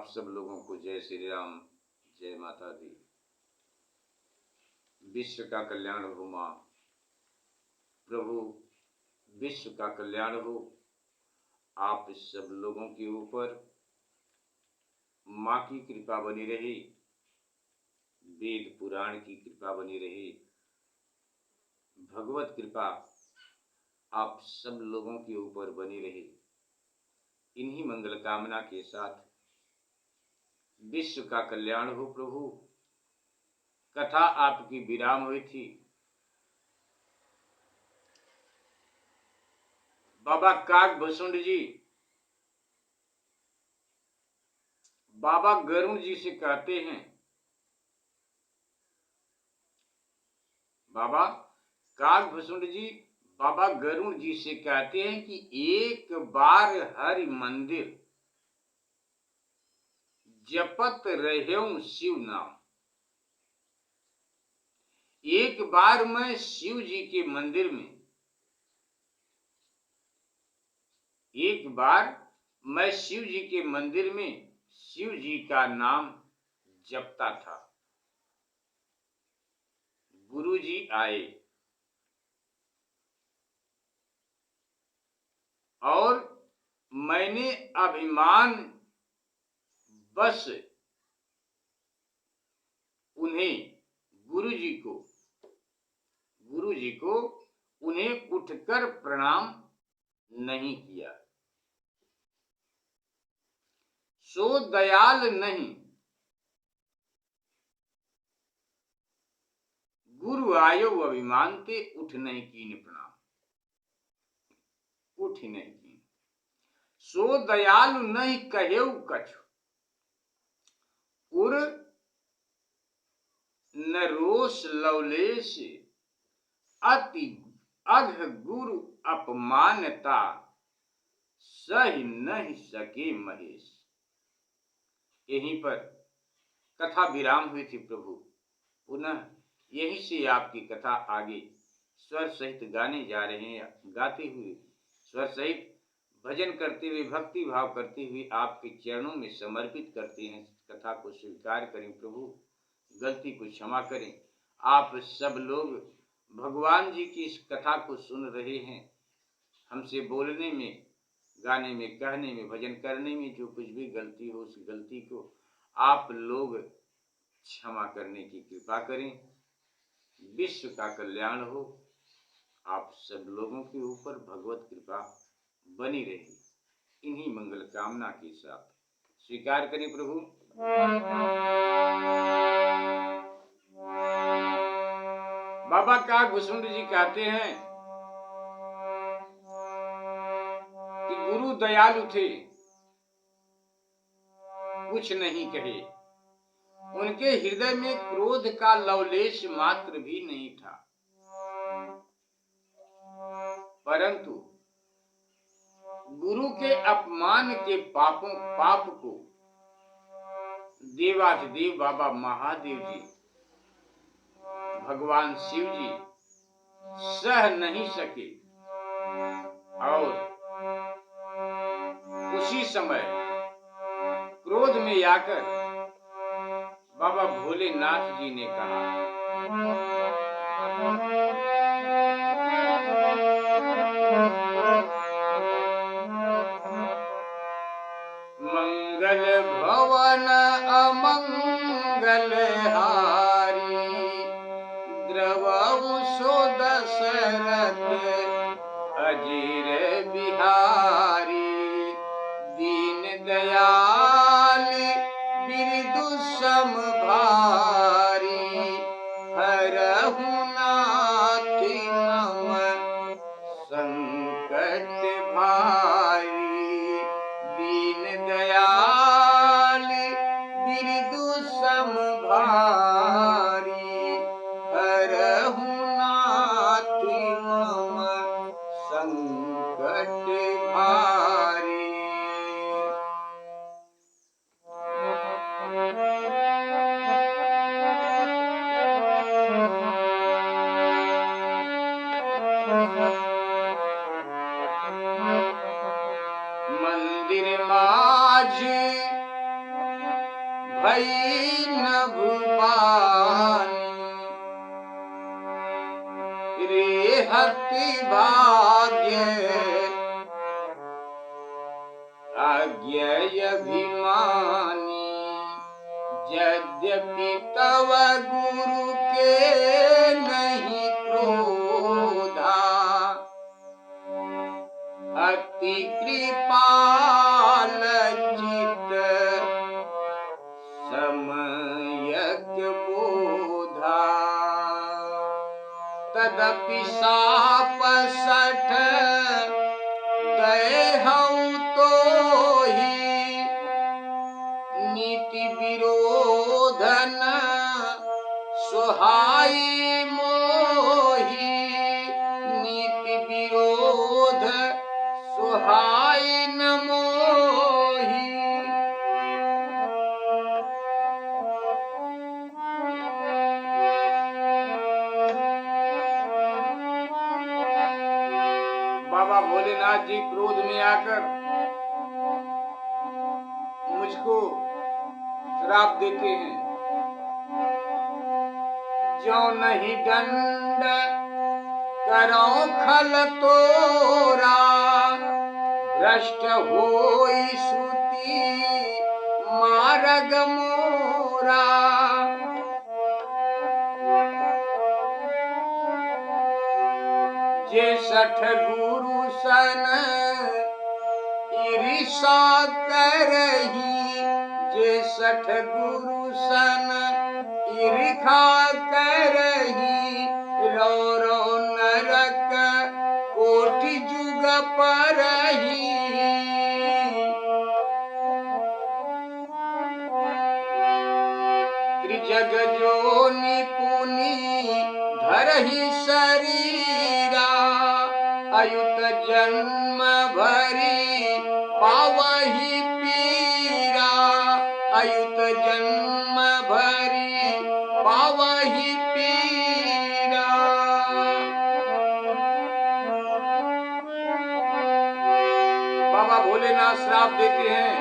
आप सब लोगों को जय श्री राम, जय माता दी। विश्व का कल्याण हो माँ, प्रभु विश्व का कल्याण हो। आप सब लोगों के ऊपर माँ की कृपा बनी रही, वेद पुराण की कृपा बनी रही, भगवत कृपा आप सब लोगों के ऊपर बनी रही। इन्हीं मंगल कामना के साथ विश्व का कल्याण हो प्रभु। कथा आपकी विराम हुई थी। बाबा काकभूषुंड जी बाबा गरुड़ जी से कहते हैं, बाबा काकभूषुंड जी बाबा गरुड़ जी से कहते हैं कि एक बार हरि मंदिर जपत रह्यो शिव नाम। एक बार मैं शिव जी के मंदिर में, एक बार मैं शिव जी के मंदिर में शिव जी का नाम जपता था। गुरु जी आए और मैंने अभिमान बस उन्हें गुरु जी को उन्हें उठकर प्रणाम नहीं किया। सो दयाल नहीं, गुरु आयो अभिमान ते उठ नहीं कीन प्रणाम, उठ नहीं कीन। सो दयालु नहीं कहेउ कछु, उर न रोष लवलेश अति अघ गुरु अपमानता सही नहीं सके महेश। यहीं पर कथा विराम हुई थी प्रभु। पुनः यहीं से आपकी कथा आगे स्वर सहित गाने जा रहे हैं। गाते हुए स्वर सहित भजन करते हुए, भक्ति भाव करते हुए आपके चरणों में समर्पित करते हैं। कथा को स्वीकार करें प्रभु, गलती को क्षमा करें। आप सब लोग भगवान जी की इस कथा को सुन रहे हैं। हमसे बोलने में, गाने में, कहने में, भजन करने में जो कुछ भी गलती हो, उस गलती को आप लोग क्षमा करने की कृपा करें। विश्व का कल्याण हो। आप सब लोगों के ऊपर भगवत कृपा बनी रहे। इन्हीं मंगल कामना के साथ स्वीकार करें प्रभु। बाबा काकभूषुंड जी कहते हैं कि गुरु दयालु थे, कुछ नहीं कहे। उनके हृदय में क्रोध का लवलेश मात्र भी नहीं था, परंतु गुरु के अपमान के पाप को देवाधिदेव बाबा महादेव जी, भगवान शिव जी सह नहीं सके और उसी समय क्रोध में आकर बाबा भोलेनाथ जी ने कहा, मंगल भवन अमंगल हारी, द्रवहु सो दशरथ अजीर बिहारी। दीन दयाल बिरदु सम भारी, हरहु नाथ मम संकट भारी। दीन दयाल बिरदु सम भारी, हरहु नाथ मम संकट भारी। मंदिर माझ भई नभ पानी, रेहति भाग्य आज्ञा अभिमानी। यद्यपि तव गुरु के नहीं क्रोधा, अति कृपाल चित समयक बोधा। तदपि साप सठ गए हूँ तो ही, नीति विरोधन सुहाई मोही। नीति विरोध सुहाई न मोही। बाबा भोलेनाथ जी क्रोध में आकर मुझको श्राप देते हैं। जो नहीं दंड करो खल तोरा, भ्रष्ट होई श्रुति मार्ग मोरा। जे सठ गुरु सन ईर्षा करही, जे सठ गुरु सन ईर्षा करही। रो रो नरक कोटि जुग परही। त्रिजग जोनि पुनि धरहि शरीरा, अयुत जन्म भरी पावहि पीरा। अयुत जन्म भरी पावहि पीरा। बाबा भोलेनाथ श्राप देते हैं।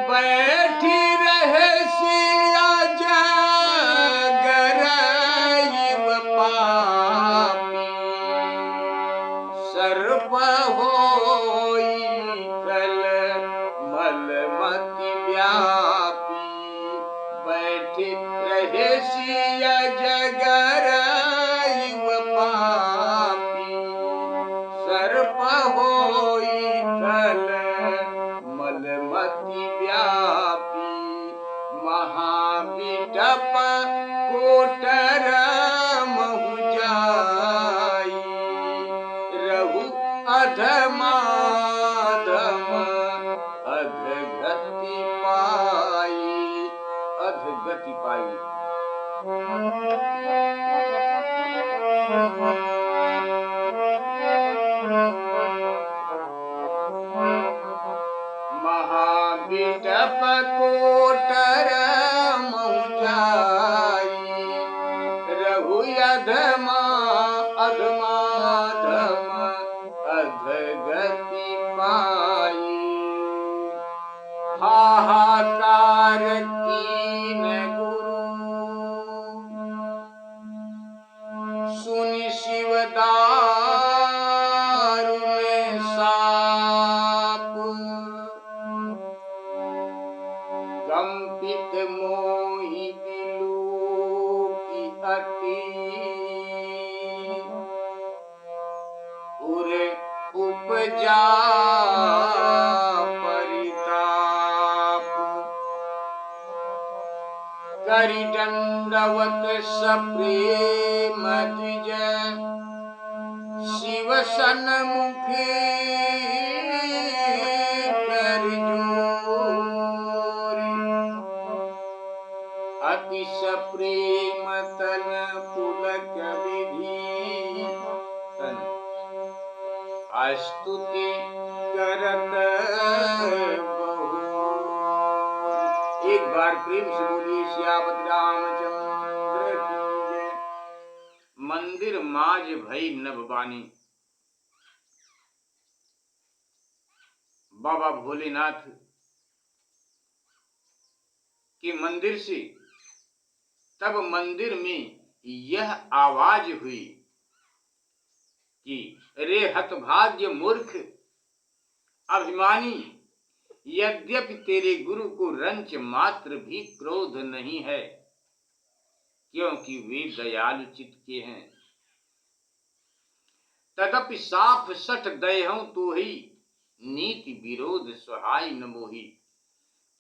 बैठी रहे सिया जगर पापी, सर्प होई कल मलमति व्यापी। बैठी रहे सिया जगर पापी, सर्प होई कल मलमति व्यापी। महाविटप कोटर महु जाई, रहु अधमाधम अधगति पाई। अधगति पाई। महाविटप कोटर महु जाई, रहु अधमा अधमाधम अधगति पाई। हाहाकार कीन गुरु सुनि शिवदारुण साप, कंपित मोहि बिलोकी अति। उर उपजा परिताप, करि दंडवत सप्रेम द्विज। शिव सन्मुखी कर जोरी, अति सप्रेम तन पुलक विधि। स्तुति करत बहु। एक बार प्रेम से बोलिए सियावत रामचंद्र की जय। मंदिर माज भई नभबानी। बाबा भोलेनाथ के मंदिर से, तब मंदिर में यह आवाज हुई कि रे हतभाग्य मूर्ख अभिमानी, यद्यपि तेरे गुरु को रंच मात्र भी क्रोध नहीं है, क्योंकि वे दयालु चित्त के हैं, तदपि साफ सठ दयहूं तो ही नीति विरोध सहाय न मोही।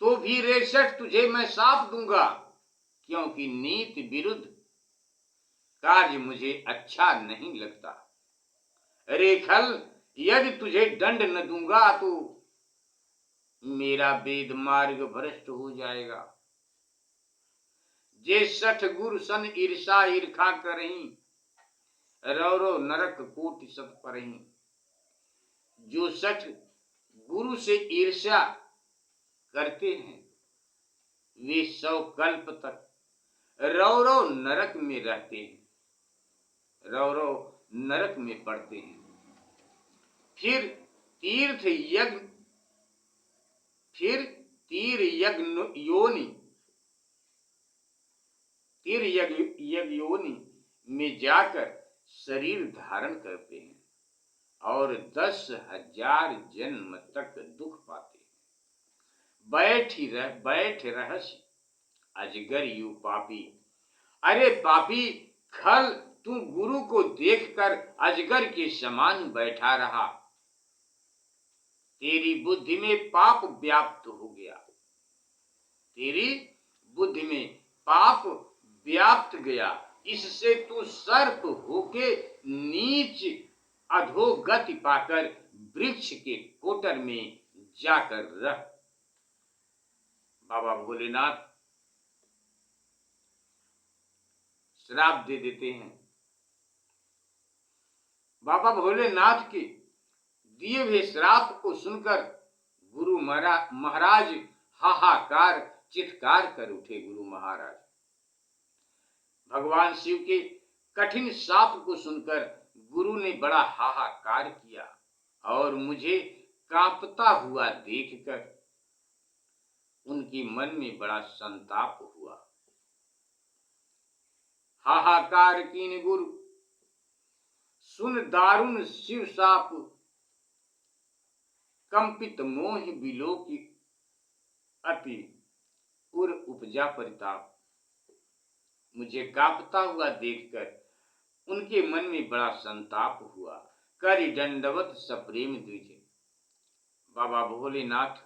तो भी रे सठ तुझे मैं साफ दूंगा, क्योंकि नीति विरुद्ध कार्य मुझे अच्छा नहीं लगता। रे खल, यदि तुझे दंड न दूंगा तो मेरा वेद मार्ग भ्रष्ट हो जाएगा। जे सठ गुरु सन ईर्षा ईर्खा करहीं, रौरो नरक कोटि सत परहीं। जो सठ गुरु से ईर्ष्या करते हैं, वे 100 कल्प तक रौरो नरक में रहते हैं, रौरो नरक में पड़ते हैं। फिर तीर्थ यज्ञ योनि में जाकर शरीर धारण करते हैं और 10,000 जन्म तक दुख पाते हैं। बैठ रहस्य अजगर यू पापी। अरे पापी खल, तू गुरु को देखकर अजगर के समान बैठा रहा। तेरी बुद्धि में पाप व्याप्त हो गया, तेरी बुद्धि में पाप व्याप्त गया। इससे तू सर्प होके नीच अधोगति पाकर वृक्ष के कोटर में जाकर रह। बाबा भोलेनाथ श्राप दे देते हैं। बाबा भोलेनाथ के दिए हुए श्राप को सुनकर गुरु महाराज हाहाकार चित्कार कर उठे। गुरु महाराज भगवान शिव के कठिन शाप को सुनकर गुरु ने बड़ा हाहाकार किया और मुझे कांपता हुआ देखकर उनके मन में बड़ा संताप हुआ। हाहाकार कीन गुरु सुन दारुण शिव शाप, कंपित मोह बिलोकी अति उर उपजा परिताप। मुझे कांपता हुआ देखकर उनके मन में बड़ा संताप हुआ। करि दंडवत सप्रेम द्विज। बाबा भोलेनाथ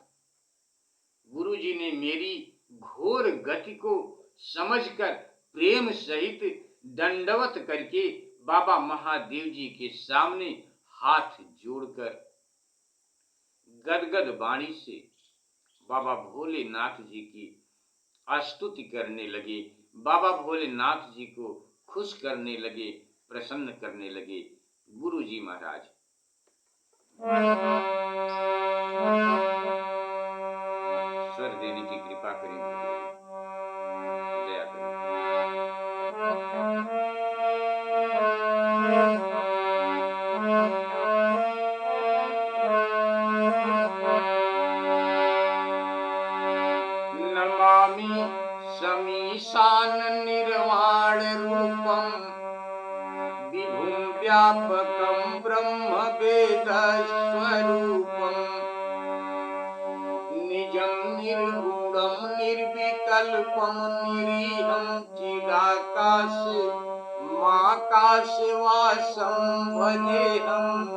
गुरु जी ने मेरी घोर गति को समझकर प्रेम सहित दंडवत करके बाबा महादेव जी के सामने हाथ जोड़कर गदगद वाणी से बाबा भोलेनाथ जी की स्तुति करने लगे। बाबा भोलेनाथ जी को खुश करने लगे, प्रसन्न करने लगे। गुरु जी महाराज स्वर देने की कृपा करें, दया करें। नमामि समीशान निर्वाण रूपम विभुं व्यापकं ब्रह्म वेद स्वरूपम निजं निर्गुणं निर्विकल्पं निरीहं चिदाकाश माकाशवासं भजेहम्।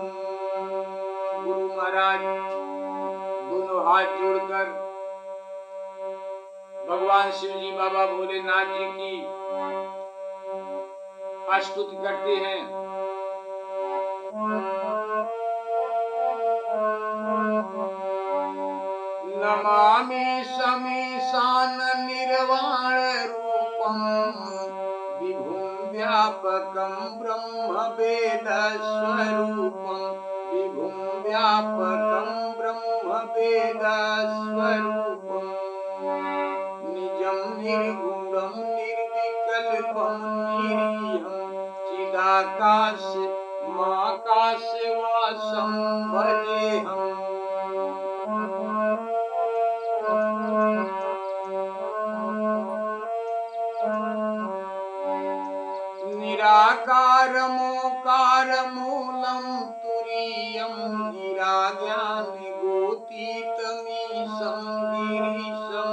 गुरु महाराज दोनों हाथ जोड़कर भगवान शिव जी बाबा भोलेनाथ जी की स्तुति करते हैं। नमामि समीशान निर्वाण रूपम विभुं व्यापकं ब्रह्म वेद स्वरूपम विभुं व्यापकं ब्रह्म वेद स्वरूपम निजं निर्गुणं निर्विकल्पं निरीहं चिदाकाश माकाशवासं भजेहम्। निराकारमोकारमूलं तुरीयं गिरा ज्ञानगोतीतमीशं गिरीशं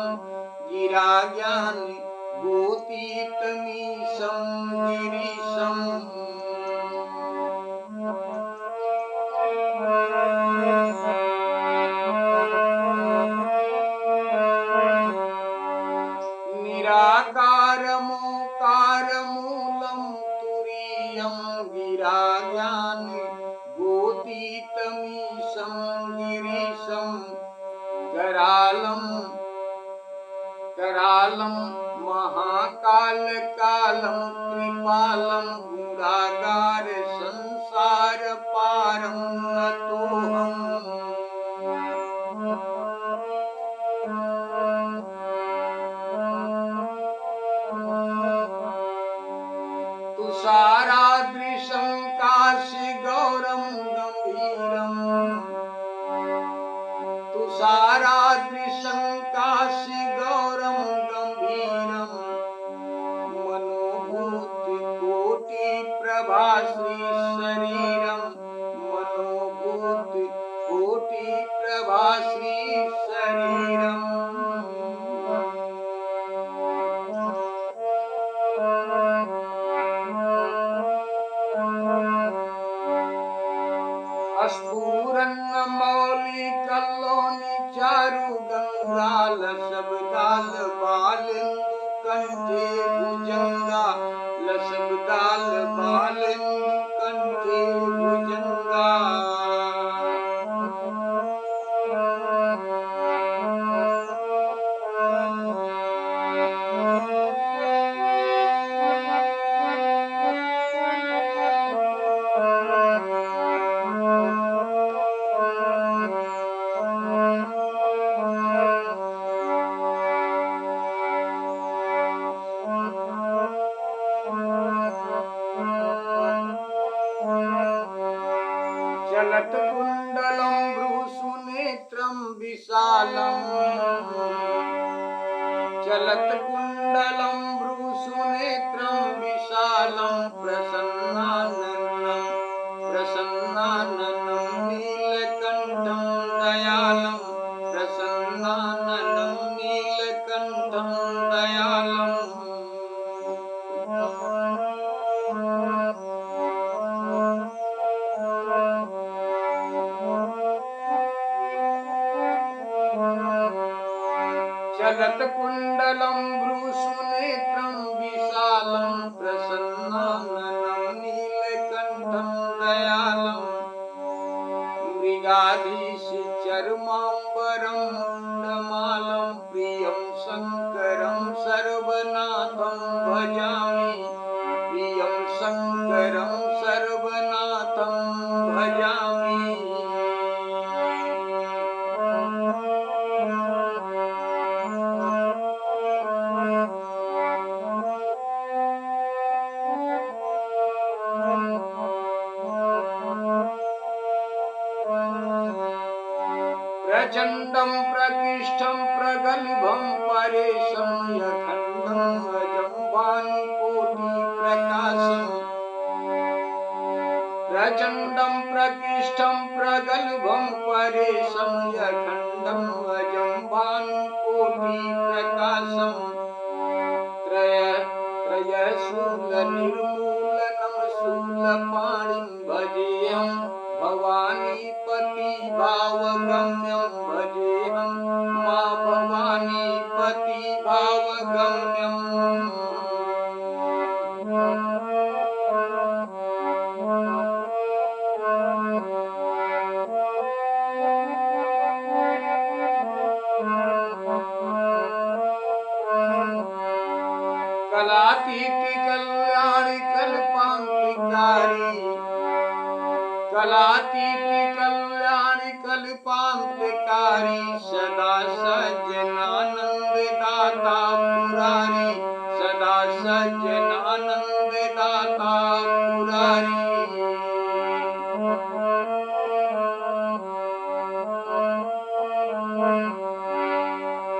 गिरा ज्ञानगोतीतमीशं गिरीशम्। निराकारमोकारमूलं तुरीयं गिरा ज्ञानगोतीतमीशं गिरीशं करालं करालं महाकालकालं कृपालं गुणागार संसारपारं नतोऽहम्। तुषारादृशं काशीगौरं गम्भीरम् तुषारादृशं काशीगौरं गम्भीरं मनोभूतिकोटिप्रभाश्री शरीरं मनोभूतिकोटिप्रभाश्री शरीरम्। स्फुरन्नमौलिकल्लोनि चारुगङ्गाल शब्दाल बालेन्दु कंठे भुजंगा लशब्दाल बालेन्दु कंठे भुजंगा। चलत कुंडलं भ्रूसुनेत्रं विशालं चलत कुंडलं भ्रूसुनेत्रं विशालं प्रसन्नाननं प्रसन्नाननं नीलकण्ठं दयालं प्रसन्नाननं नीलकण्ठं दयालम्। चलत कुंडलं भ्रूसुनेत्रं विशालं प्रसन्नाननं नीलकण्ठं दयालं मृगाधीश चर्माम्बरं मुण्डमालं प्रियं शङ्करं सर्वनाथं भजामि प्रियं शङ्करं सर्वनाथं भजामि। प्रचण्डं प्रकृष्टं प्रगल्भं परेशं यखण्डं अजं भानुकोटिप्रकाशम् प्रचण्डं प्रकृष्टं प्रगल्भं परेशं यखण्डं अजं भानुकोटिप्रकाशम् त्रयशूलनिर्मूलनं शूलपाणिं भजेऽहं भवानीपति भावगम्यं भजेऽहं मा भवानीपति भावगम्यम्। कलातीत कल्याणि कल्पान्तिकारी कलातीत कल्याणि कल्पान्तिकारी सदा सज्जनानन्ददाता पुरारी सदा सज्जनानन्ददाता पुरारी।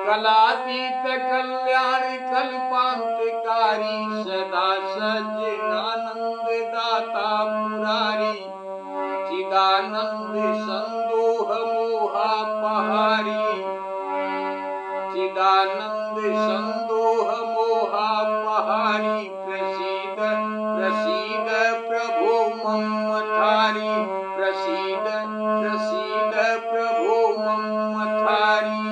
कलातीत कल्याणि कल्पान्तिकारी सदा सज्जनानन्ददाता दाता मुरारी, चिदानंद संदोह मोहा पहारी, चिदानंद संदोह मोहा पहारी, प्रसीद प्रसीद प्रभो मम थारी, प्रसीद प्रसीद प्रभो मम थारी।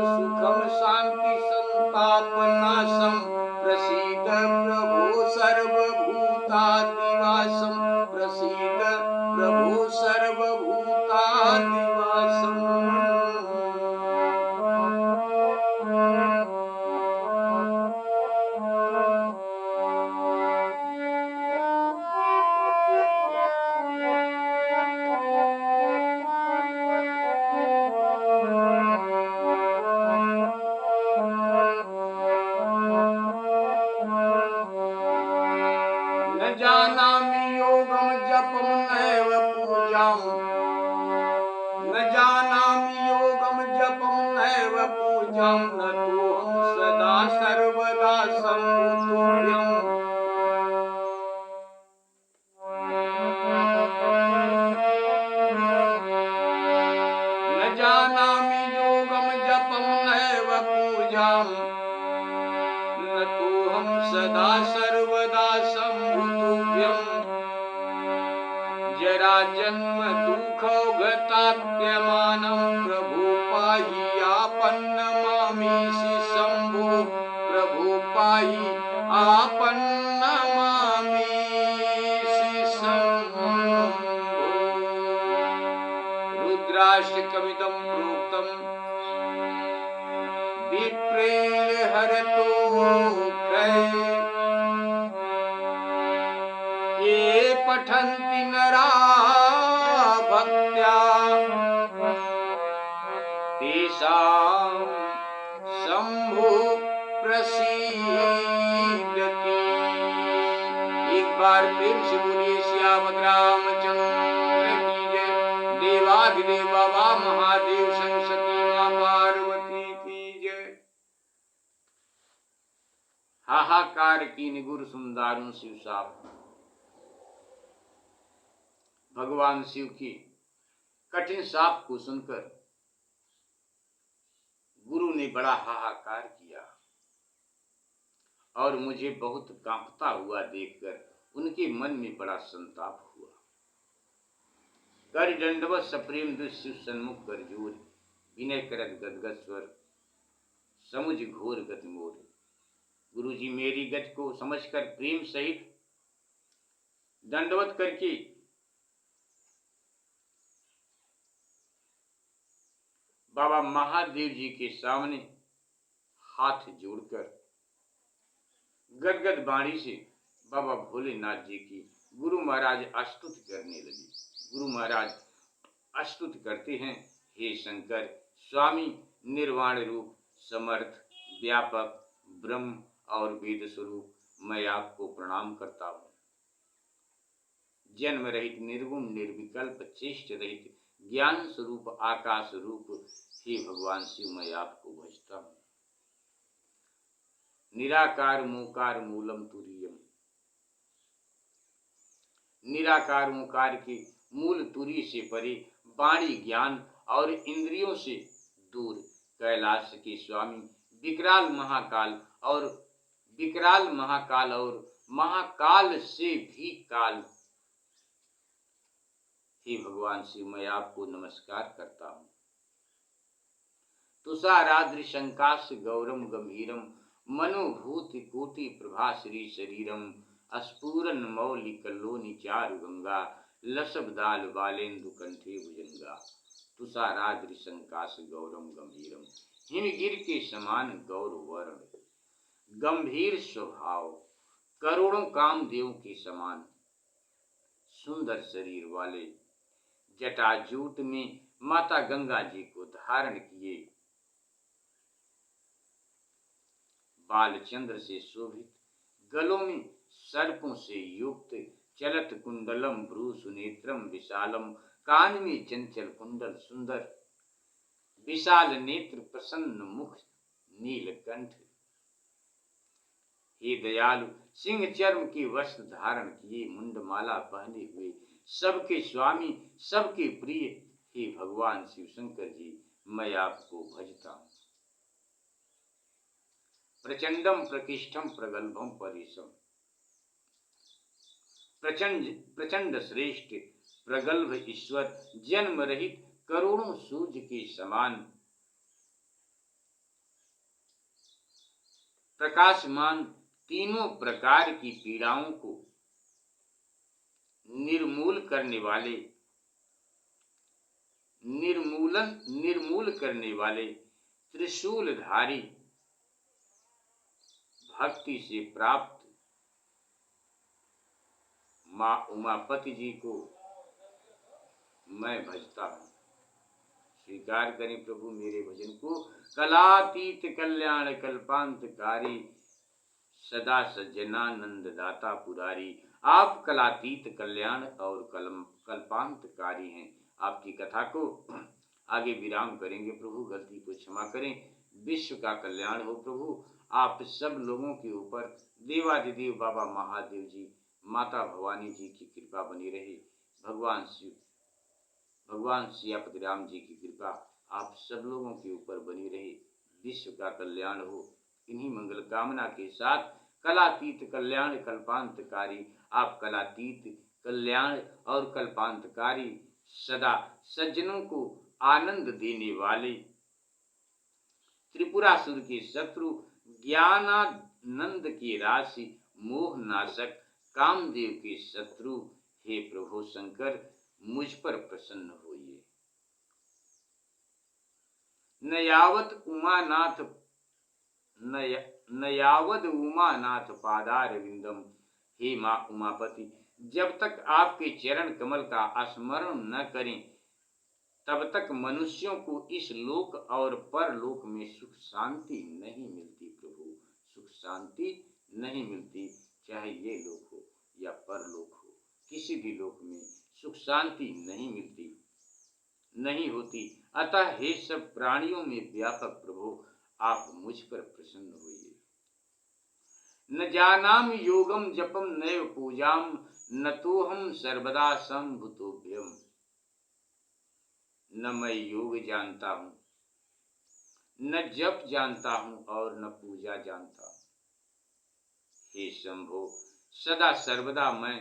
सुखम शांति संतापनाशम, प्रसीद प्रभो सर्वभूतादिवासम, प्रसीद प्रभो सर्वभूतादिवासम। जानामि योगम जपम नैव पूजाम, न जानामि योगम जपम नैव पूजाम, न तोहं सदा सर्वदा शम्भुतुभ्यम्। न जानामि योगम जपम नैव पूजाम, न तोहं सदा सर्वदा शम्भुतुभ्यम्। जरा जन्म दुःखौघताप्यमानं, प्रभु पाहि आपन्नमामीशि शम्भो, प्रभु पाहि आपन्नमामीशि शम्भो। रुद्राष्टकमिदं प्रोक्तं विप्रेण हरतो क्रये, ये पठन्ति नरा भक्त्या, तेषां शंभु प्रसीदति। एक बार प्रेम से बोलिए सियावत रामचंद्र की जय। देवाधिदेव बाबा महादेव संग सती मां पार्वती की जय। हाहाकार की निगुर सुंदारुन शिव साप। भगवान शिव की कठिन शाप को सुनकर गुरु ने बड़ा हाहाकार किया और मुझे बहुत कांपता हुआ देखकर उनके मन में बड़ा संताप हुआ। कर दंडवत सप्रेम दुष्शिव सन्मुख कर जोर, विनय करत गदगद स्वर, समुझ घोर गति मोर। गुरु जी मेरी गति को समझकर प्रेम सहित दंडवत करके बाबा महादेव जी के सामने हाथ जोड़कर गदगद वाणी से बाबा भोलेनाथ जी की गुरु महाराज स्तुति करने लगे। गुरु महाराज स्तुति करते हैं, हे शंकर स्वामी निर्वाण रूप समर्थ व्यापक ब्रह्म और वेद स्वरूप, मैं आपको प्रणाम करता हूँ। जन्म रहित निर्गुण निर्विकल्प चेष्ट रहित ज्ञान स्वरूप आकाश रूप हे भगवान शिव, मैं आपको भजता हूँ। निराकार मोकार मूलम तुरीयम, निराकार मोकार के मूल तुरी से परे वाणी ज्ञान और इंद्रियों से दूर कैलाश के स्वामी विकराल महाकाल और महाकाल से भी काल, हे भगवान शिव मैं आपको नमस्कार करता हूँ। तो तुषाराद्रि शंकाश गौरम गंभीरम मनोभूति कोटि प्रभाश्री शरीरम अस्फुरन मौलि कल्लोनि चारु गंगा लसबदाल बालेन्दु कंठे भुजंगा। तुषाराद्रि शंकाश गौरम गंभीरम, हिमगिर के समान गौर वर्ण, गंभीर स्वभाव, करोड़ों कामदेव के समान सुंदर शरीर वाले, जटाजूट में माता गंगा जी को धारण किए, बालचंद्र से शोभित, गलों में सर्पों से युक्त, चलत कुंडलम भ्रू सुनेत्रम विशालम, कान में चंचल कुंडल सुंदर, विशाल नेत्र प्रसन्न मुख नीलकंठ। हे दयालु, सिंह चर्म के वस्त्र धारण किए, मुंडमाला पहने हुए, सबके स्वामी, सबके प्रिय, हे भगवान शिव शंकर जी, मैं आपको भजता हूं। प्रचंडम प्रकिष्ठम प्रगल्भम परेशम, प्रचंड श्रेष्ठ प्रगल्भ ईश्वर, जन्म रहित करोड़ों सूर्य के समान प्रकाशमान, तीनों प्रकार की पीड़ाओं को निर्मूल करने वाले त्रिशूलधारी, भक्ति से प्राप्त मां उमापति जी को मैं भजता हूं। स्वीकार करें प्रभु मेरे भजन को। कलातीत कल्याण कल्पांतकारी, सदा सज्जनानंद दाता पुरारी। आप कलातीत कल्याण और कल्पांतकारी हैं। आपकी कथा को आगे विराम करेंगे प्रभु, गलती को क्षमा करें। विश्व का कल्याण हो प्रभु। आप सब लोगों के ऊपर देवादिदेव बाबा महादेव जी, माता भवानी जी की कृपा बनी रहे। भगवान सियापति राम जी की कृपा आप सब लोगों के ऊपर बनी रहे। विश्व का कल्याण हो। इन्हीं मंगल कामना के साथ कलातीत कल्याण कल्पांतकारी, आप कलातीत कल्याण और कल्पांतकारी, सदा सज्जनों को आनंद देने वाले, त्रिपुरासुर के शत्रु, ज्ञानानंद की राशि, मोह नाशक, कामदेव के शत्रु, हे प्रभु शंकर मुझ पर प्रसन्न होइए। न यावद उमानाथ पादार विंदम, हे मां उमापति, जब तक आपके चरण कमल का स्मरण न करें तब तक मनुष्यों को इस लोक और परलोक में सुख शांति नहीं मिलती प्रभु। सुख शांति नहीं मिलती, चाहे ये लोक हो या परलोक हो, किसी भी लोक में सुख शांति नहीं मिलती, नहीं होती। अतः हे सब प्राणियों में व्यापक प्रभु, आप मुझ पर प्रसन्न होइए। न जानामि योगम जपम नैव पूजाम, न तो हम सर्वदा संभुतोभ्यम। न मैं योग जानता हूं, न जप जानता हूं और न पूजा जानता हूं। हे शंभो, सदा सर्वदा मैं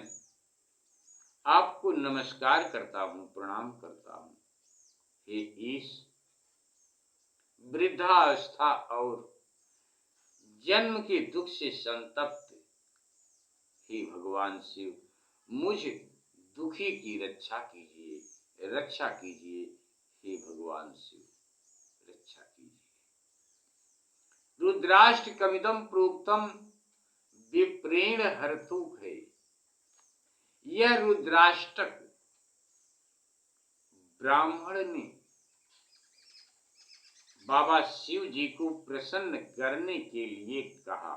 आपको नमस्कार करता हूं, प्रणाम करता हूं। हे ईश, वृद्धावस्था और जन्म के दुख से संतप्त हे भगवान शिव, मुझ दुखी की रक्षा कीजिए, रक्षा कीजिए। हे भगवान शिव, रक्षा कीजिए। रुद्राष्टकमिदं प्रोक्तम विप्रेण हरतु है। यह रुद्राष्टक ब्राह्मण ने बाबा शिव जी को प्रसन्न करने के लिए कहा,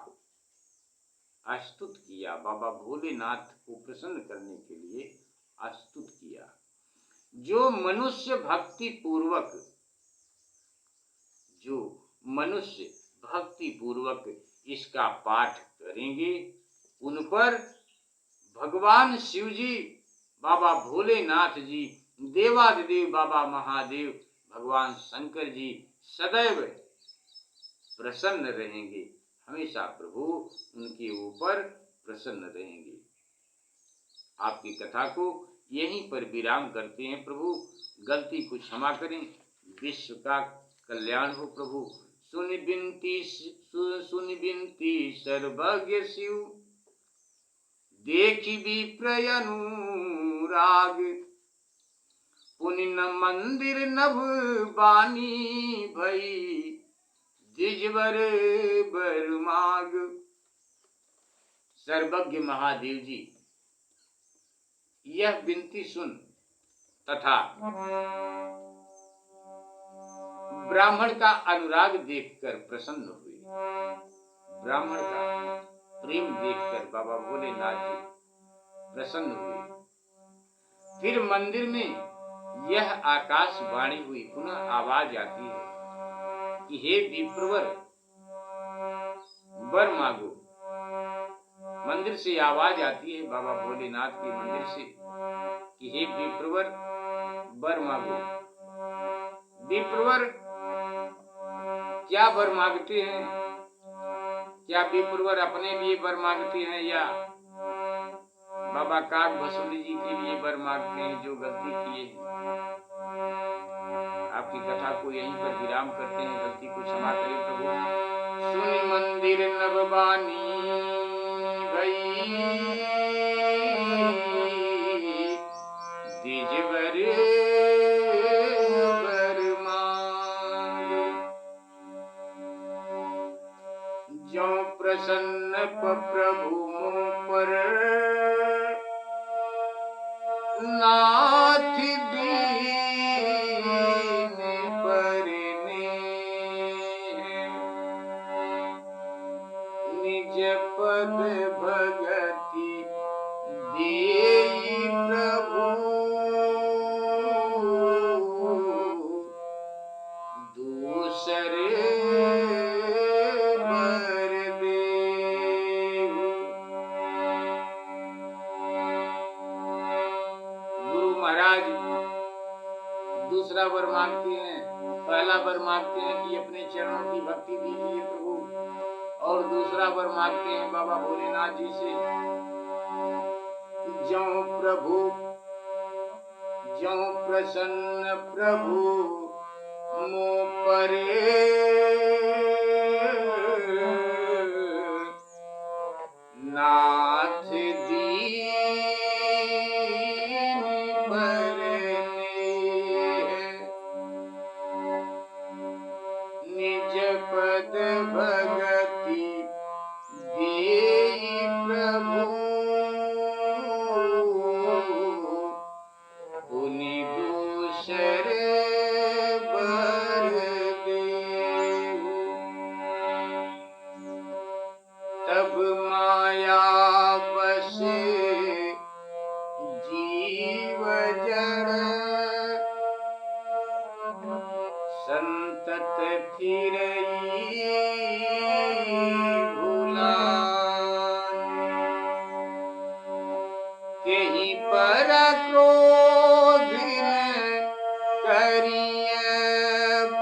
स्तुत किया। बाबा भोलेनाथ को प्रसन्न करने के लिए स्तुत किया। जो मनुष्य भक्ति पूर्वक इसका पाठ करेंगे, उन पर भगवान शिव जी, बाबा भोलेनाथ जी, देवादिदेव बाबा महादेव, भगवान शंकर जी सदैव प्रसन्न रहेंगे। हमेशा प्रभु उनके ऊपर प्रसन्न रहेंगे। आपकी कथा को यहीं पर विराम करते हैं प्रभु। गलती को क्षमा करें। विश्व का कल्याण हो प्रभु। सुन बिनती सर्वज्ञ शिव, देखी विप्र अनुराग, पुनि न मंदिर नभ बानी भई, द्विजवर बर माग। सर्वज्ञ महादेव जी, यह विनती सुन तथा ब्राह्मण का अनुराग देखकर प्रसन्न हुए। ब्राह्मण का प्रेम देखकर बाबा भोलेनाथ जी प्रसन्न हुए। फिर मंदिर में यह आकाशवाणी हुई, पुनः आवाज आती है कि हे विप्रवर, वर मांगो। मंदिर से आवाज आती है बाबा भोलेनाथ के मंदिर से कि हे विप्रवर, वर मांगो। विप्रवर क्या वर मांगते हैं? क्या विप्रवर अपने लिए वर मांगते हैं या बाबा काग भसुरी जी के लिए वर मांगते हैं जो गलती किए हैं? आपकी कथा को यहीं पर विराम करते हैं। गलती को क्षमा करें प्रभु। सुनि मंदिर नवबानी भई, द्विजवर बर मांग। जो प्रसन्न प्रभु मुँह पर, नाथ दीन परने, निज पद भगति देई प्रभु, दूसरे बर देहु। गुरु महाराज दूसरा वर मांगते हैं। पहला वर मांगते हैं कि अपने चरणों की भक्ति दीजिए प्रभु, और दूसरा वर मांगते हैं बाबा भोलेनाथ जी से, ज्यों प्रभु, ज्यों प्रसन्न प्रभु मुँह परे, नाथ दीन परने, निज पद भगति देई प्रभु, पुनि दूसरे बर देहु। तब माया बसे जीव जड़, संतत फिरई भुलान, तेहि पर क्रोध न करिय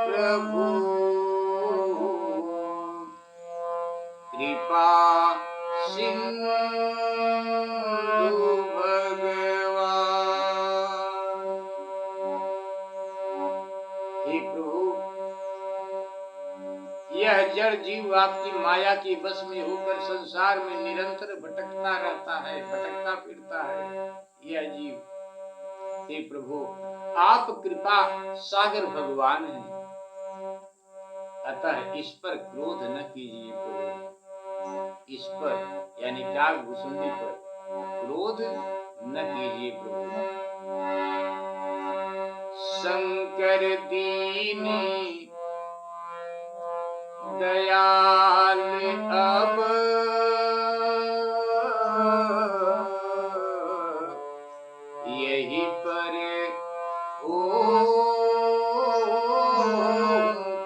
प्रभु, कृपा सिंधु भगवान। हे प्रभु, यह जड़ जीव आपकी माया के बस में होकर संसार में निरंतर भटकता रहता है, भटकता फिरता है यह जीव। हे प्रभु, आप कृपा सागर भगवान हैं, अतः इस पर क्रोध न कीजिए प्रभु। इस पर यानी काग भुसुंडी पर क्रोध न कीजिए प्रभु। शंकर दीनी दयाल अब, यही पर ओ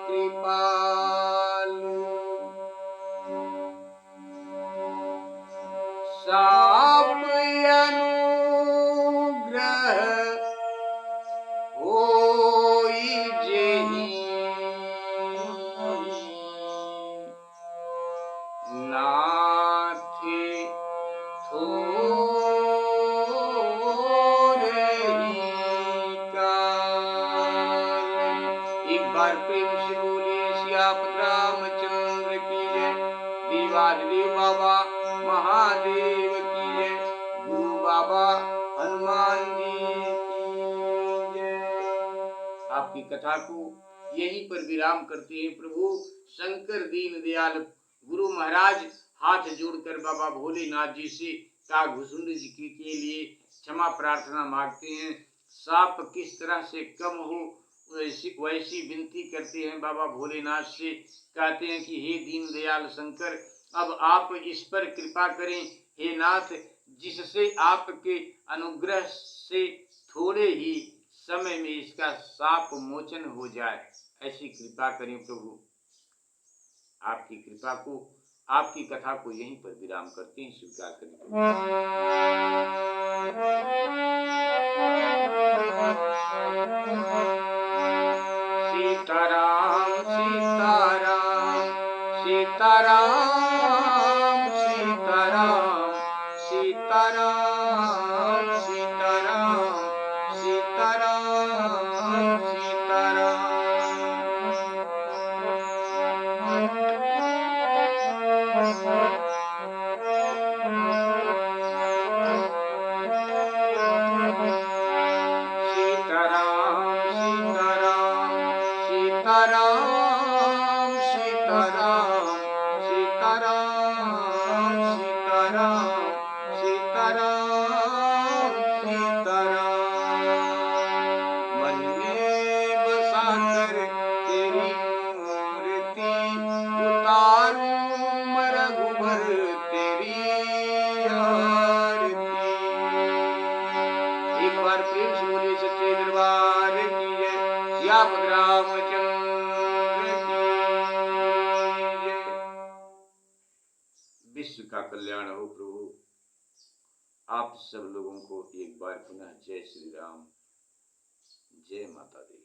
कृपालु। साप अनुग्रह होई जेहि, नाथ थोरही काल। एक बार प्रेम से बोलिए सियापत रामचंद्र की जय। देवाधिदेव बाबा महादेव की जय। गुरु बाबा हनुमान जी की जय। आपकी कथा को यहीं पर विराम करते हैं। प्रभु शंकर दीन दयाल गुरु महाराज हाथ जोड़कर बाबा भोलेनाथ जी से कागभूषुंड जी के लिए क्षमा प्रार्थना मांगते हैं। साप किस तरह से कम हो वैसी विनती करते हैं बाबा भोलेनाथ से। कहते हैं कि हे दीन दयाल शंकर, अब आप इस पर कृपा करें। हे नाथ, जिससे आपके अनुग्रह से थोड़े ही समय में इसका साप मोचन हो जाए, ऐसी कृपा करें प्रभु। आपकी कृपा को, आपकी कथा को यहीं पर विराम करते हैं। स्वीकार करें। सीताराम सीताराम सीताराम सीताराम सीताराम सीताराम सीताराम सीताराम। सीताराम सीताराम सीताराम सीताराम सीताराम सीताराम। मन में बसाकर तेरी मूर्ति उतारूं मैं रघुबर तेरी आरती। एक बार प्रेम से बोलिए सच्चे दरबार की जय। सियापत रामचंद्र की जय। विश्व का कल्याण हो प्रभु। आप सब लोगों को एक बार पुनः जय श्री राम, जय माता दी।